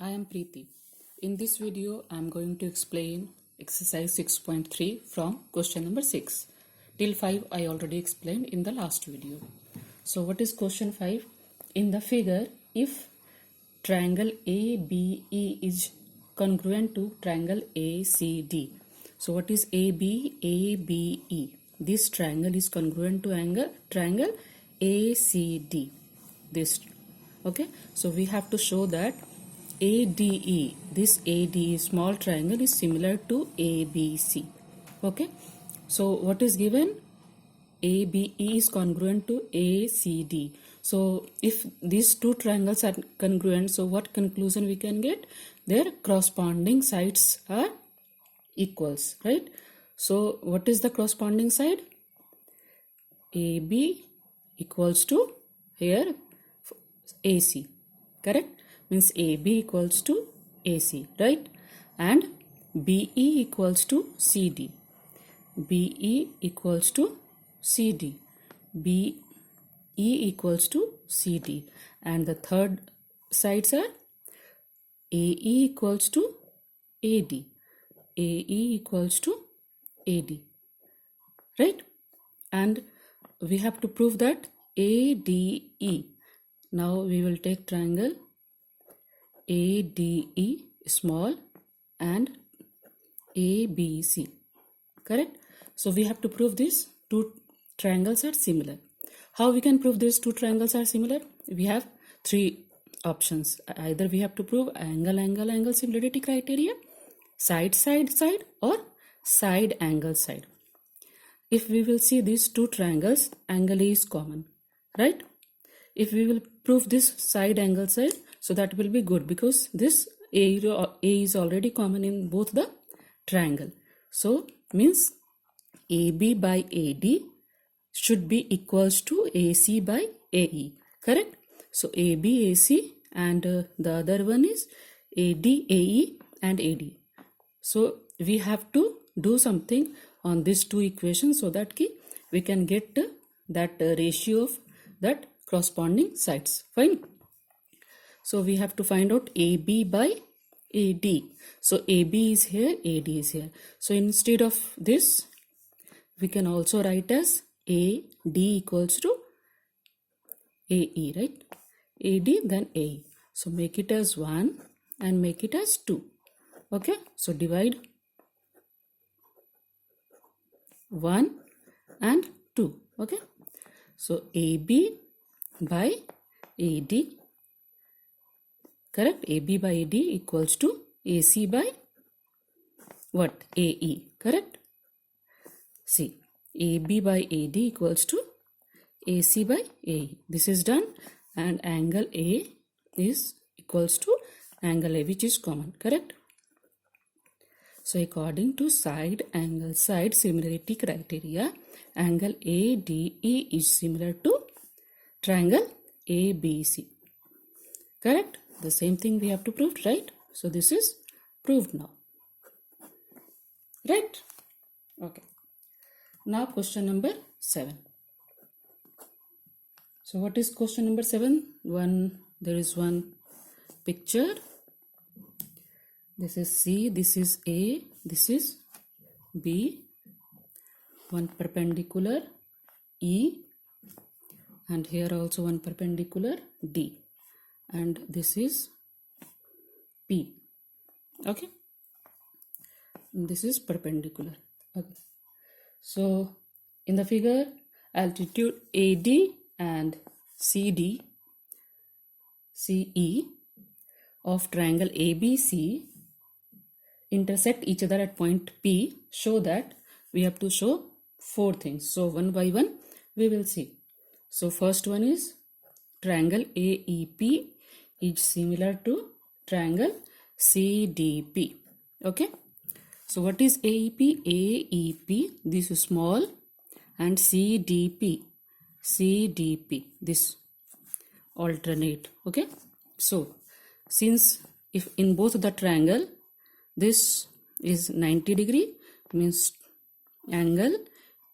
I am Preeti. In this video, I am going to explain exercise 6.3 from question number 6. Till 5 I already explained in the last video. So what is question 5? In the figure, if triangle ABE is congruent to triangle ACD. So what is ABE? This triangle is congruent to triangle ACD. This, okay, so we have to show that ADE, this ADE small triangle is similar to ABC. Okay, so what is given? ABE is congruent to ACD. So if these two triangles are congruent, so what conclusion we can get? Their corresponding sides are equals, right? So what is the corresponding side? AB equals to here AC, correct? Means AB equals to AC, right? And BE equals to CD. BE equals to CD. BE equals to CD. And the third sides are AE equals to AD. AE equals to AD, right? And we have to prove that ADE. Now we will take triangle ADE small and ABC, correct? So we have to prove these two triangles are similar. How we can prove these two triangles are similar? We have three options. Either we have to prove angle similarity criteria, side or side angle side. If we will see these two triangles, angle A is common, right? If we will prove this side angle side, so that will be good because this A is already common in both the triangle. So means AB by AD should be equals to AC by AE, correct? So AB AC and the other one is AD AE and AD. So we have to do something on these two equations so that we can get that ratio of that corresponding sides. Fine. So we have to find out AB by AD. So AB is here, AD is here. So instead of this, we can also write as AD equals to AE, right? AD then AE. So make it as 1 and make it as 2. Okay, so divide 1 and 2. Okay, so AB by AD, correct? AB by AD equals to AC by what? AE, correct? See, AB by AD equals to AC by AE. This is done, and angle A is equals to angle A, which is common, correct? So according to side angle side similarity criteria, angle ADE is similar to triangle ABC, correct? The same thing we have to prove, right? So this is proved now, right? Okay. Now question number 7. So what is question number 7? There is one picture. This is C, this is A, this is B, one perpendicular E, and here also one perpendicular D, and this is P. Okay, and this is perpendicular. Okay, so in the figure, altitude AD and CE of triangle ABC intersect each other at point P. Show that. We have to show 4 things. So one by one we will see. So first one is triangle AEP is similar to triangle CDP. Okay, so what is AEP? AEP, this is small, and CDP this alternate. Okay, so since if in both the triangle this is 90 degree, means angle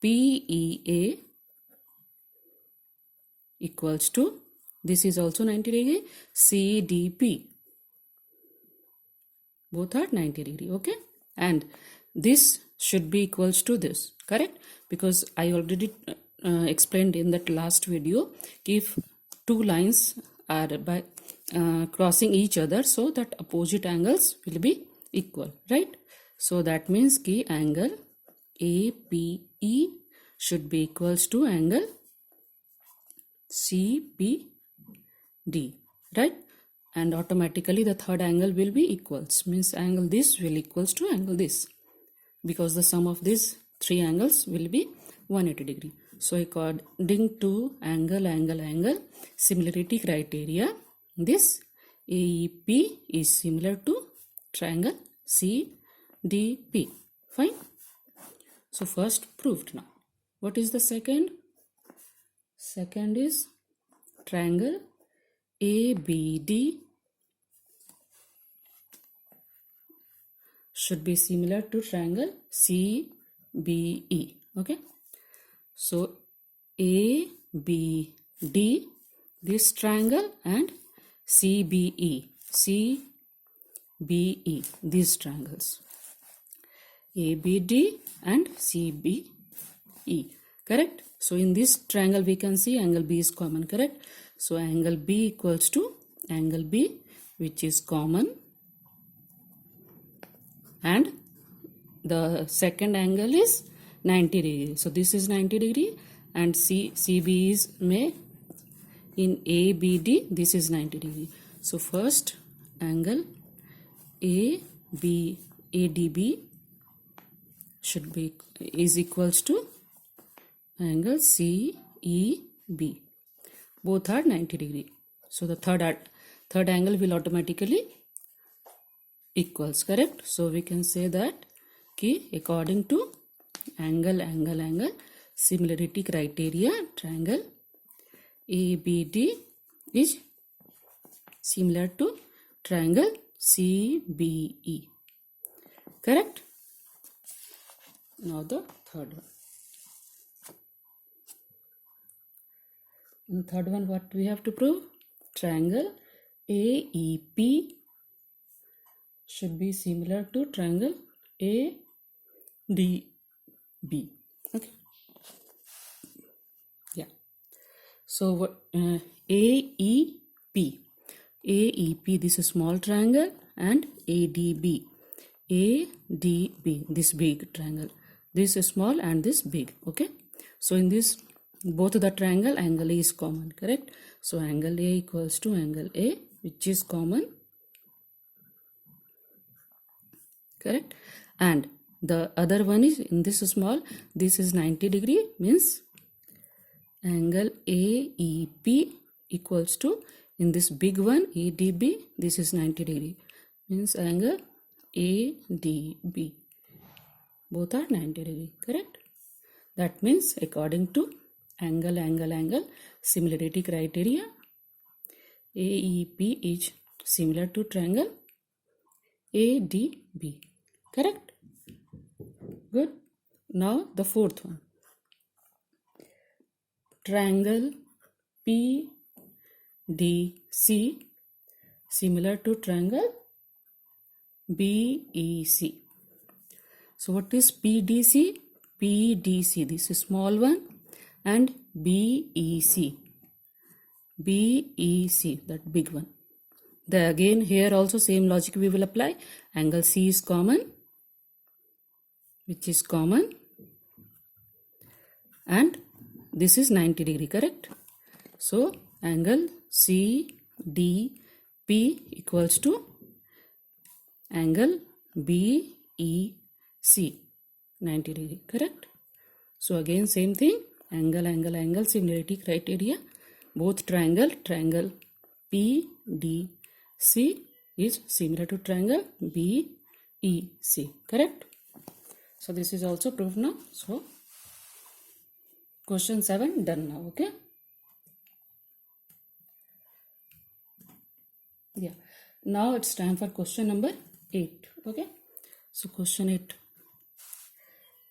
PEA equals to, this is also 90 degree, CDP Both are 90 degree. Okay, and this should be equals to this, correct? Because I already explained in that last video, if two lines are by crossing each other, so that opposite angles will be equal, right? So that means ki angle APE should be equals to angle CBD, right? And automatically the third angle will be equals, means angle this will equals to angle this, because the sum of these three angles will be 180 degree. So according to angle similarity criteria, this AEP is similar to triangle CDP. Fine. So first proved. Now what is the second? Second is triangle ABD should be similar to triangle CBE. Okay, so ABD, this triangle, and CBE, these triangles, ABD and CBE, correct? So in this triangle we can see angle B is common, correct? So angle B equals to angle B, which is common, and the second angle is 90 degree. So this is 90 degree, and CB is in ABD, this is 90 degree. So first angle ADB should be is equals to angle CEB. Both are 90 degree. So the third angle will automatically equals, correct? So we can say that ki according to angle similarity criteria, triangle ABD is similar to triangle CBE, correct? Now the third one. In third one, what we have to prove? Triangle AEP should be similar to triangle ADB. Okay. Yeah. So what AEP, this is small triangle, and ADB, this big triangle. This is small and this big. Okay. So in this both the triangle, angle A is common, correct? So angle A equals to angle A, which is common, correct? And the other one is in this small, this is 90 degree, means angle AEP equals to in this big one ADB, this is 90 degree, means angle ADB. Both are 90 degree, correct? That means according to angle similarity criteria, AEP is similar to triangle ADB, correct? Good. Now the fourth one, triangle PDC similar to triangle BEC. So what is PDC? PDC, this is small one, and BEC, that big one. Again here also same logic we will apply. Angle C is common, which is common, and this is 90 degree, correct? So angle CDP equals to angle BEC, 90 degree, correct? So again same thing, angle similarity criteria, both triangle PDC is similar to triangle BEC, correct? So this is also proved now. So question 7 done now. Okay, yeah, now it's time for question number 8. Okay, so question 8,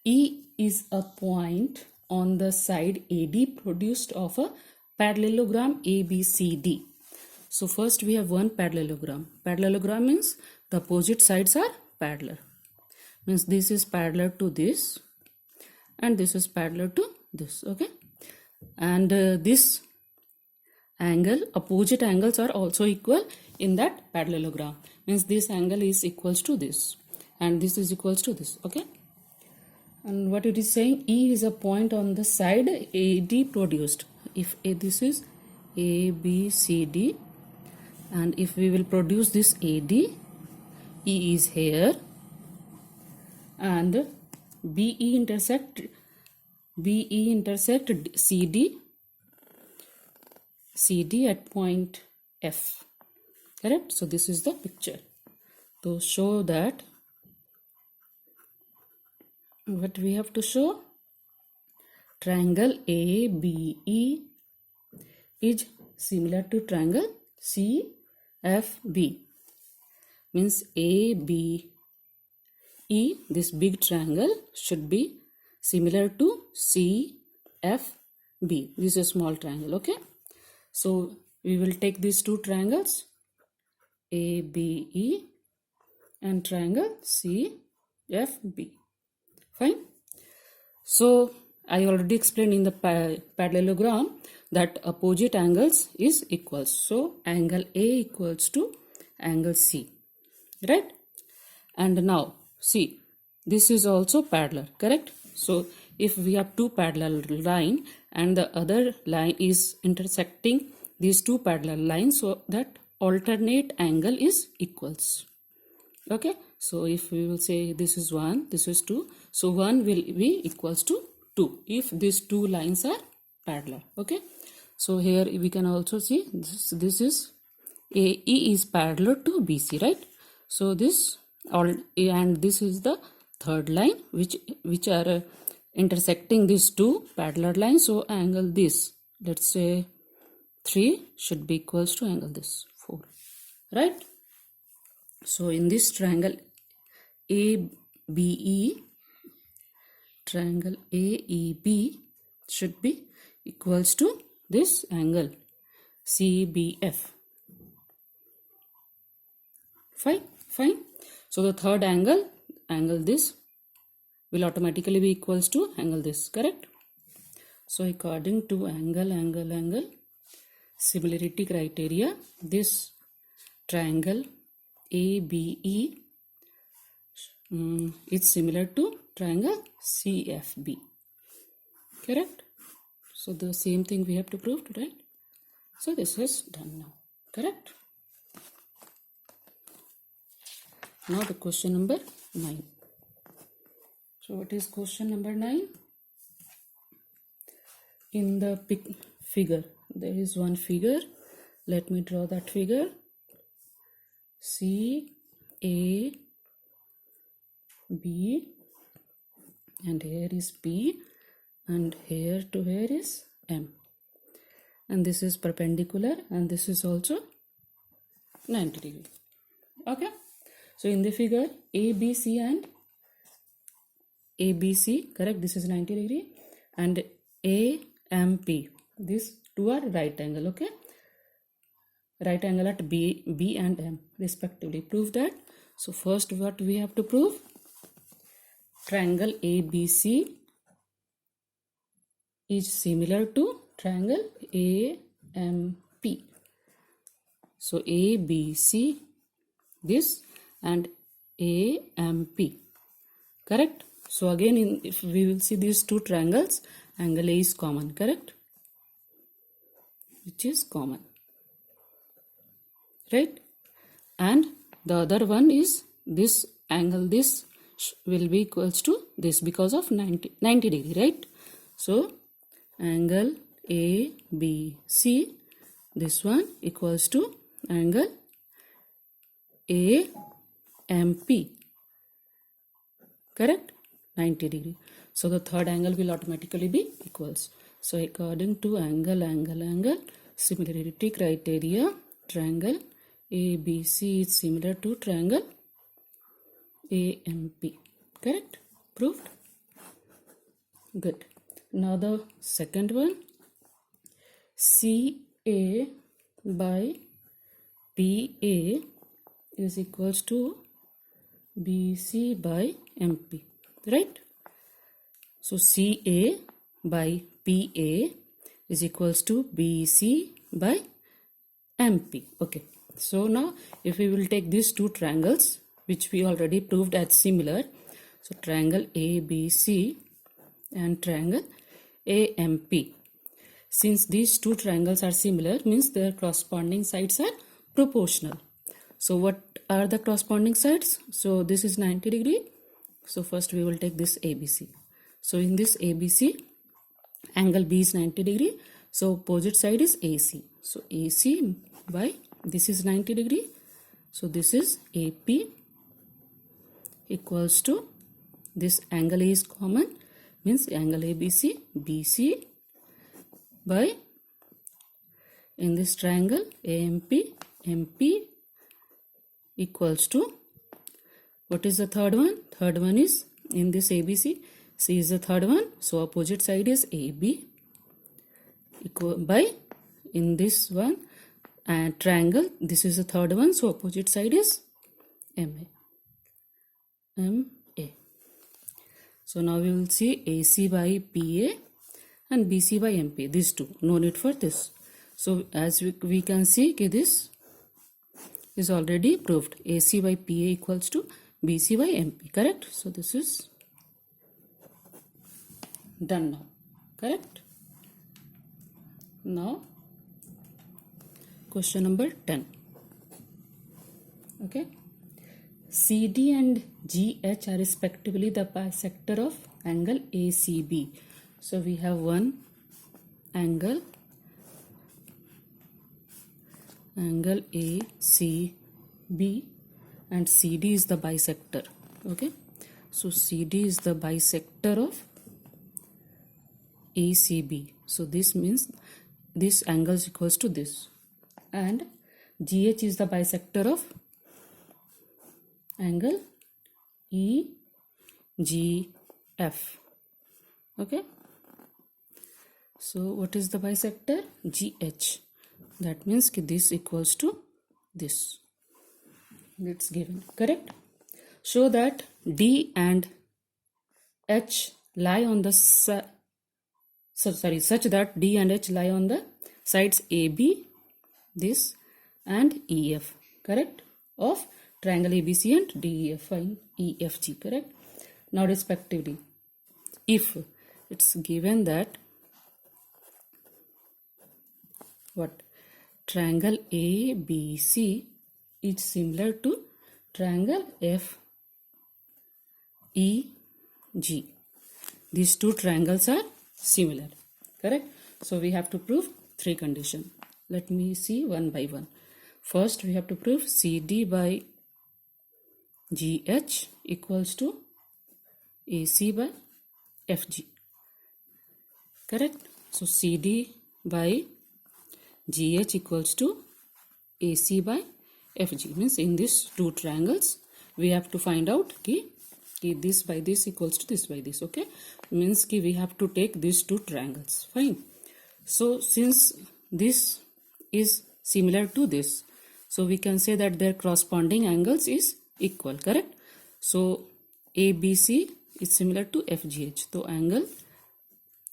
E is a point on the side AD produced of a parallelogram ABCD. So first we have one parallelogram. Parallelogram means the opposite sides are parallel. Means this is parallel to this and this is parallel to this. Okay. And this angle, opposite angles are also equal in that parallelogram. Means this angle is equals to this and this is equals to this. Okay. And what it is saying, E is a point on the side AD produced. If this is ABCD, and if we will produce this AD, E is here, and BE intersect CD at point F. Correct? So this is the picture. To show that, what we have to show, triangle ABE is similar to triangle CFB. Means ABE, this big triangle, should be similar to CFB. This is a small triangle. Okay. So we will take these two triangles, ABE and triangle CFB. Fine. So I already explained in the parallelogram that opposite angles is equals. So angle A equals to angle C. Right? And now see, this is also parallel. Correct? So if we have two parallel line and the other line is intersecting these two parallel lines, so that alternate angle is equals. Okay. So if we will say this is 1, this is 2. So 1 will be equals to 2 if these two lines are parallel. Okay. So here we can also see this is AE is parallel to BC, right? So this all, and this is the third line which are intersecting these two parallel lines. So angle this, let's say 3, should be equals to angle this 4, right? So in this triangle ABE, triangle AEB should be equals to this angle CBF. Fine. So the third angle this, will automatically be equals to angle this. Correct? So according to angle similarity criteria, this triangle ABE is similar to triangle CFB. Correct? So the same thing we have to prove, right? So this is done now. Correct? Now the question number 9. So what is question number 9? In the figure, there is one figure. Let me draw that figure. C, A, B, and here is P, and here to here is M. And this is perpendicular, and this is also 90 degree. Okay. So in the figure, ABC and ABC, correct, this is 90 degree, and AMP, these two are right angle. Okay. Right angle at B and M respectively. Prove that. So first what we have to prove? Triangle ABC is similar to triangle AMP. So ABC, this, and AMP. Correct? So again, if we will see these two triangles, angle A is common. Correct? Which is common. Right? And the other one is this angle, this will be equals to this because of 90 degree, right? So angle ABC, this one equals to angle AMP. Correct? 90 degree. So the third angle will automatically be equals. So according to angle similarity criteria, triangle ABC is similar to triangle AMP. Correct? Proved? Good. Now the second one, CA by PA is equals to BC by MP, right? So CA by PA is equals to BC by MP. Okay, so now if we will take these two triangles which we already proved as similar, so triangle ABC and triangle AMP, since these two triangles are similar means their corresponding sides are proportional. So what are the corresponding sides? So this is 90 degree, so first we will take this ABC. So in this ABC, angle B is 90 degree, so opposite side is AC. So AC by this is 90 degree, so this is AP equals to this angle A is common means angle ABC, BC by in this triangle AMP, MP equals to what is the third one? Third one is in this ABC, C is the third one, so opposite side is AB equal by in this one and triangle, this is the third one, so opposite side is MA. So now we will see AC by PA and BC by MP, these two, no need for this. So as we can see this is already proved, AC by PA equals to BC by MP, correct? So this is done now, correct? Now question number 10. Okay, CD and GH are respectively the bisector of angle ACB. So we have one angle ACB and CD is the bisector. Okay, so CD is the bisector of ACB. So this means this angle is equals to this, and GH is the bisector of angle EGF. Okay, so what is the bisector? GH. That means this equals to this. It's given, correct? Show that D and H lie on the such that D and H lie on the sides AB, this, and EF, correct, of triangle ABC and DEF and EFG, correct? Now respectively, if it's given that what triangle ABC is similar to triangle FEG, these two triangles are similar, correct? So we have to prove three conditions. Let me see one by one. First we have to prove CD by GH equals to AC by FG, correct? So CD by GH equals to AC by FG means in these two triangles we have to find out ki this by this equals to this by this. Okay, means ki we have to take these two triangles. Fine. So since this is similar to this, so we can say that their corresponding angles is equal, correct? So ABC is similar to FGH, so angle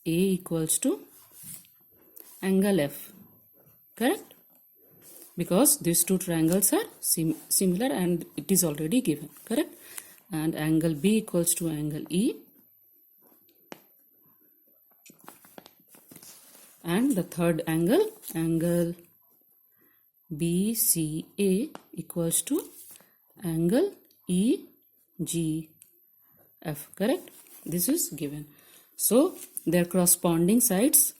A equals to angle F, correct? Because these two triangles are similar and it is already given, correct? And angle B equals to angle E, and the third angle BCA equals to angle EGF, correct? This is given. So their corresponding sides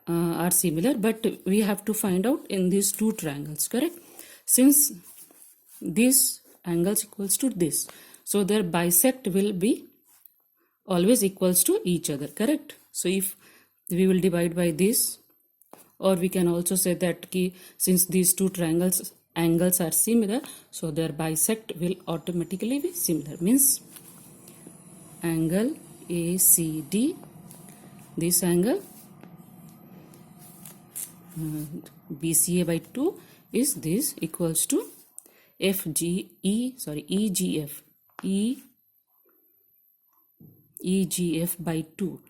are similar, but we have to find out in these two triangles, correct? Since this angles equals to this, so their bisect will be always equals to each other, correct? So if we will divide by this, or we can also say that since these two triangles angles are similar, so their bisect will automatically be similar, means angle ACD, this angle BCA by 2 is this equals to EGF by 2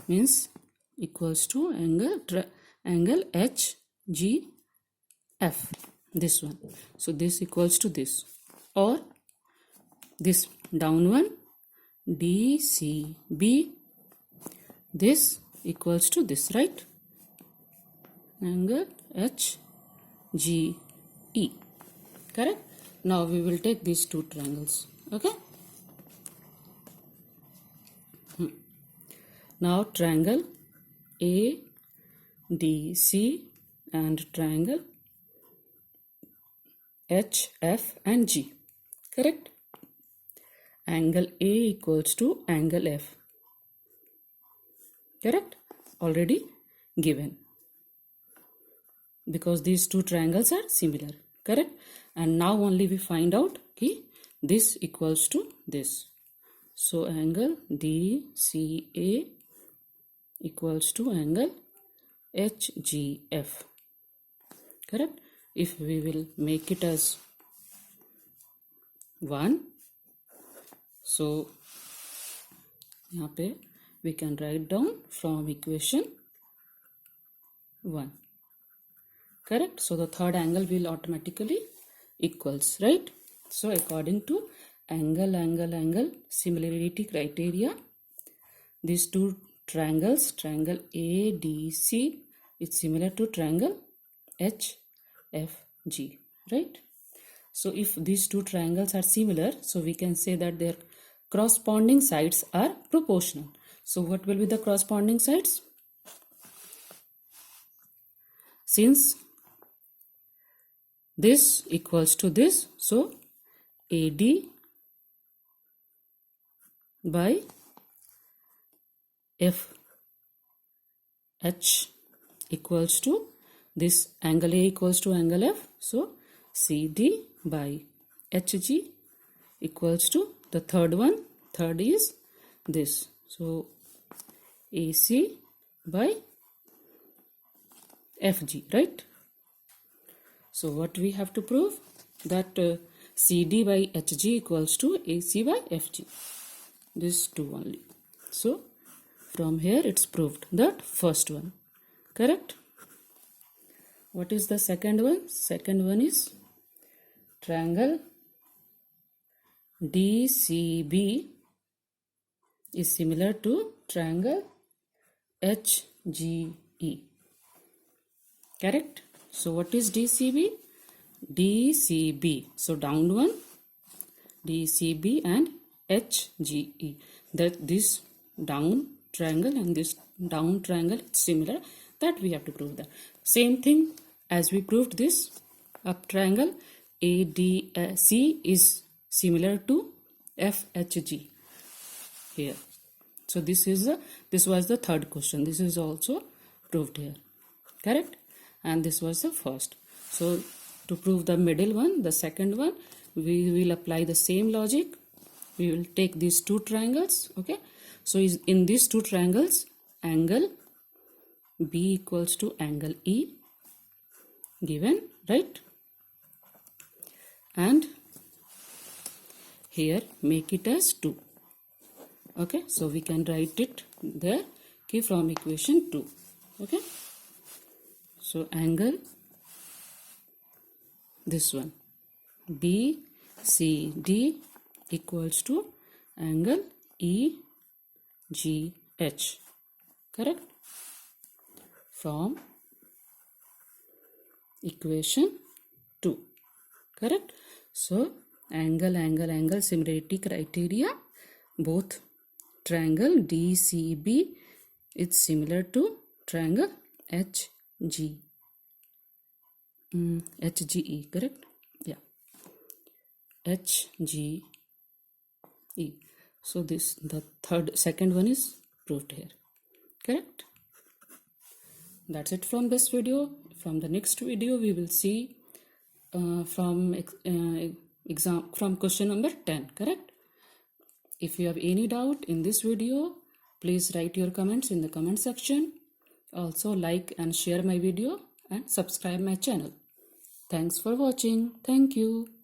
means equals to angle HGF, this one. So this equals to this, or this down one DCB, this equals to this, right? Angle HGE, correct? Now we will take these two triangles, okay? Now triangle ADC and triangle HF and G, correct? Angle A equals to angle F, correct? Already given, because these two triangles are similar, correct? And now only we find out this equals to this. So angle DCA equals to angle HGF, correct? If we will make it as 1, so यहाँ पे we can write down from equation 1, correct? So the third angle will automatically equals, right? So according to angle similarity criteria, these two triangles, triangle ADC is similar to triangle HFG, right? So if these two triangles are similar, so we can say that their corresponding sides are proportional. So what will be the corresponding sides? Since this equals to this, so AD by FH equals to this, angle A equals to angle F, so CD by HG equals to the third is this, so AC by FG, right? So what we have to prove? That CD by HG equals to AC by FG, this two only. So from here it's proved, that first one, correct? What is the second one? Second one is triangle DCB is similar to triangle HGE, correct? So what is DCB? DCB, so down one DCB and HGE, that this down triangle and this down triangle is similar, that we have to prove that. Same thing as we proved this up triangle ADC is similar to FHG here. So this was the third question. This is also proved here, correct? And this was the first. So to prove the middle one, the second one, we will apply the same logic. We will take these two triangles, okay? So in these two triangles, angle B equals to angle E given, right? And here make it as 2, okay? So we can write it there from equation 2, okay? So angle, this one BCD equals to angle EGH, correct? From equation 2, correct? So angle similarity criteria, both triangle DCB is similar to triangle HGE, correct? Yeah, HGE. So this, the second one is proved here, correct? That's it from this video. From the next video we will see from question number 10, correct? If you have any doubt in this video, please write your comments in the comment section. Also like and share my video and subscribe my channel. Thanks for watching. Thank you.